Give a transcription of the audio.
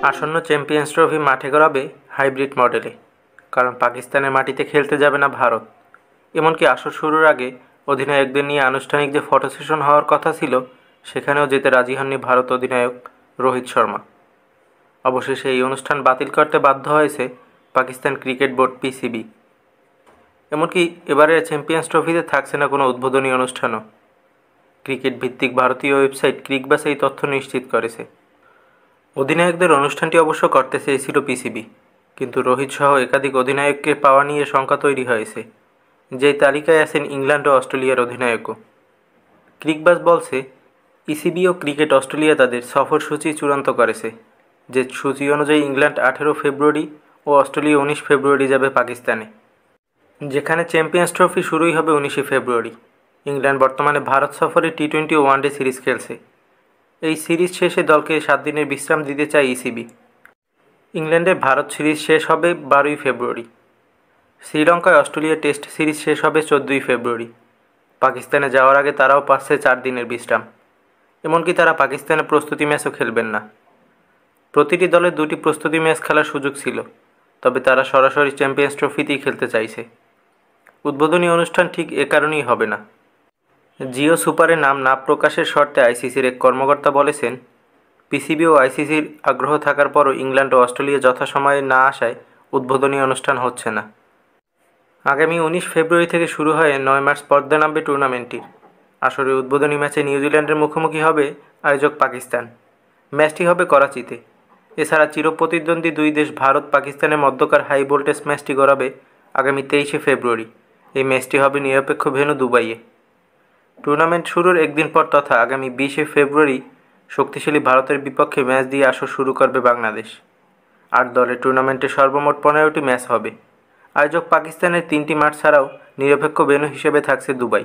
আসন্ন champions trophy মাঠে গড়াবে hybrid মডেলে, কারণ পাকিস্তানের মাটিতে খেলতে যাবে না ভারত। এমনকি আসর শুরুর আগে অধিনায়কদের নিয়ে আনুষ্ঠানিক যে ফটো সেশন হওয়ার কথা ছিল, সেখানেও যেতে রাজি হননি ভারত অধিনায়ক রোহিত শর্মা। অবশেষে এই অনুষ্ঠান বাতিল করতে বাধ্য হয়েছে পাকিস্তান ক্রিকেট বোর্ড পিসিবি। এমনকি এবারের চ্যাম্পিয়ন্স ট্রফিতে থাকছে না কোনো উদ্বোধনী অনুষ্ঠানও। ক্রিকেট ভিত্তিক ভারতীয় ওয়েবসাইট ক্রিকবাস এই তথ্য নিশ্চিত করেছে। অধিনায়কদের অনুষ্ঠানটি অবশ্য করতে চেয়েছিল পিসিবি, কিন্তু রোহিত সহ একাধিক অধিনায়ককে পাওয়া নিয়ে শঙ্কা তৈরি হয়েছে। যেই তালিকায় আছেন ইংল্যান্ড ও অস্ট্রেলিয়ার অধিনায়কও। ক্রিকবাস বলছে, ইসিবি ও ক্রিকেট অস্ট্রেলিয়া তাদের সফরসূচি চূড়ান্ত করেছে, যে সূচি অনুযায়ী ইংল্যান্ড 18 ফেব্রুয়ারি ও অস্ট্রেলিয়া 19 ফেব্রুয়ারি যাবে পাকিস্তানে, যেখানে চ্যাম্পিয়ন্স ট্রফি শুরুই হবে 19 ফেব্রুয়ারি। ইংল্যান্ড বর্তমানে ভারত সফরে টি-20 ও ওয়ানডে সিরিজ খেলছে। এই সিরিজ শেষে দলকে 7 দিনের বিশ্রাম দিতে চায় ইসিবি। ইংল্যান্ডের ভারত সিরিজ শেষ হবে 12ই ফেব্রুয়ারি। শ্রীলঙ্কায় অস্ট্রেলিয়া টেস্ট সিরিজ শেষ হবে 14ই ফেব্রুয়ারি। পাকিস্তানে যাওয়ার আগে তারাও পাচ্ছে 4 দিনের বিশ্রাম। এমনকি তারা পাকিস্তানের প্রস্তুতি ম্যাচও খেলবেন না। প্রতিটি দলের 2টি প্রস্তুতি ম্যাচ খেলার সুযোগ ছিল, তবে তারা সরাসরি চ্যাম্পিয়ন্স ট্রফিতেই খেলতে চাইছে। উদ্বোধনী অনুষ্ঠান ঠিক এ কারণেই হবে না। জিও সুপারের নাম না প্রকাশের শর্তে আইসিসির এক কর্মকর্তা বলেছেন, পিসিবি ও আইসিসির আগ্রহ থাকার পরও ইংল্যান্ড ও অস্ট্রেলিয়া যথাসময়ে না আসায় উদ্বোধনী অনুষ্ঠান হচ্ছে না। আগামী 19 ফেব্রুয়ারি থেকে শুরু হয়ে 9 মার্চ পর্দা নামবে টুর্নামেন্টটি। আসরে উদ্বোধনী ম্যাচে নিউজিল্যান্ডের মুখোমুখি হবে আয়োজক পাকিস্তান। ম্যাচটি হবে করাচিতে। এছাড়া চিরপ্রতিদ্বন্দ্বী দুই দেশ ভারত পাকিস্তানের মধ্যকার হাই ভোল্টেজ ম্যাচটি গড়াবে আগামী 23 ফেব্রুয়ারি। এই ম্যাচটি হবে নিরপেক্ষ ভেন্যু দুবাইয়ে। টুর্নামেন্ট শুরুর একদিন পর তথা আগামী 20 ফেব্রুয়ারি শক্তিশালী ভারতের বিপক্ষে ম্যাচ দিয়ে আসর শুরু করবে বাংলাদেশ। 8 দলের টুর্নামেন্টে সর্বমোট 15টি ম্যাচ হবে। আয়োজক পাকিস্তানের 3টি মাঠ ছাড়াও নিরপেক্ষ ভেন্যু হিসেবে থাকছে দুবাই।